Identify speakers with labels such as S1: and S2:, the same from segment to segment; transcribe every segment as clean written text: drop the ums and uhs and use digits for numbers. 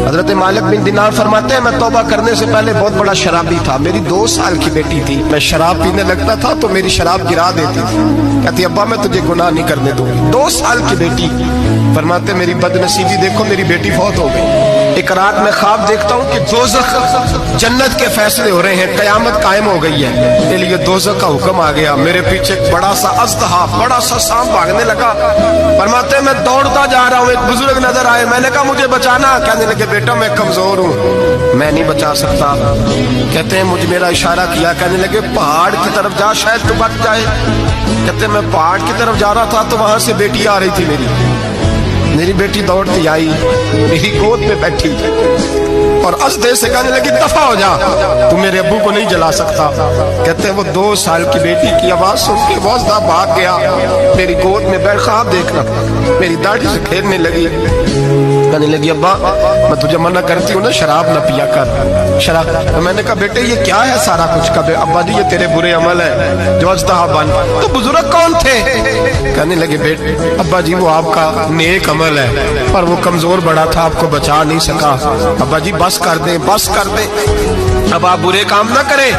S1: حضرت مالک بن دینار فرماتے ہیں میں توبہ کرنے سے پہلے بہت بڑا شرابی تھا، میری 2 سال کی بیٹی تھی، میں شراب پینے لگتا تھا تو میری شراب گرا دیتی تھی، کہتی ابا میں تجھے گناہ نہیں کرنے دوں گی۔ 2 سال کی بیٹی، فرماتے میری بد نصیبی دیکھو میری بیٹی فوت ہو گئی۔ ایک رات میں خواب دیکھتا ہوں کہ دوزخ جنت کے فیصلے ہو رہے ہیں، قیامت قائم ہو گئی ہے، میرے لیے دوزخ کا حکم آ گیا، میرے پیچھے ایک بڑا سا اژدہا، بڑا سا سانپ بھاگنے لگا۔ فرماتے ہیں میں دوڑتا جا رہا ہوں، ایک بزرگ نظر آئے، میں نے کہا مجھے بچانا، کہنے لگے بیٹا میں کمزور ہوں، میں نہیں بچا سکتا۔ کہتے ہیں مجھے میرا اشارہ کیا، کہنے لگے پہاڑ کی طرف جا شاید تو بچ جائے۔ کہتے ہیں میں پہاڑ کی طرف جا رہا تھا تو وہاں سے بیٹی آ رہی تھی، میری بیٹی دوڑتی آئی، میری گود میں بیٹھی اور اژدہے سے کہنے لگی دفع ہو جا، تو میرے ابو کو نہیں جلا سکتا۔ کہتے ہیں وہ 2 سال کی بیٹی کی آواز سن کے وہ اژدہا بھاگ گیا، میری گود میں بیٹھ خواب دیکھ رہا، میری داڑھی سے کھیلنے لگی، کہنے لگی ابا میں تجھے منع کرتی ہوں نا شراب نہ پیا کر، شراب۔ میں نے کہا بیٹے یہ کیا ہے سارا کچھ؟ کبھی ابا جی یہ تیرے برے عمل ہے جو اژدہا بن۔ تو بزرگ کون تھے؟ کہنے لگے بیٹے ابا جی وہ آپ کا نیک عمل ہے پر وہ کمزور بڑا تھا، آپ کو بچا نہیں سکا۔ ابا جی بس کر دیں، بس کر دیں، اب آپ برے کام نہ کریں،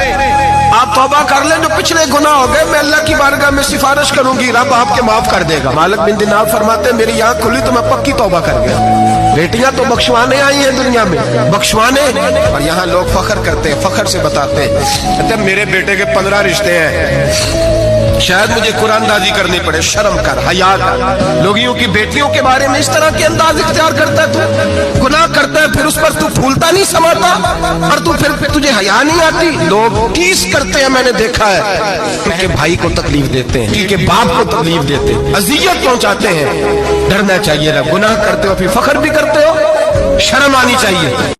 S1: آپ توبہ کر لیں، جو پچھلے گناہ ہو گئے میں اللہ کی بارگاہ میں سفارش کروں گی، رب آپ کے معاف کر دے گا۔ مالک بن دینار فرماتے ہیں میری آنکھ کھلی تو میں پکی توبہ کر گیا۔ بیٹیاں تو بخشوانے آئی ہیں دنیا میں، بخشوانے، اور یہاں لوگ فخر کرتے ہیں، فخر سے بتاتے ہیں، کہتے ہیں میرے بیٹے کے 15 رشتے ہیں، شاید مجھے قرآن دازی کرنی پڑے، شرم کر، حیا کر۔ لوگیوں کی بیٹیوں کے بارے میں اس طرح کے انداز اختیار کرتا ہے، تو گناہ کرتا ہے پھر اس پر تو پھولتا نہیں سماتا، اور تو پھر تجھے حیا نہیں آتی۔ لوگ ٹیس کرتے ہیں، میں نے دیکھا ہے، ان کے بھائی کو تکلیف دیتے ہیں، ان کے باپ کو تکلیف دیتے ہیں، اذیت پہنچاتے ہیں۔ ڈرنا چاہیے، گناہ کرتے ہو پھر فخر بھی کرتے ہو، شرم آنی چاہیے۔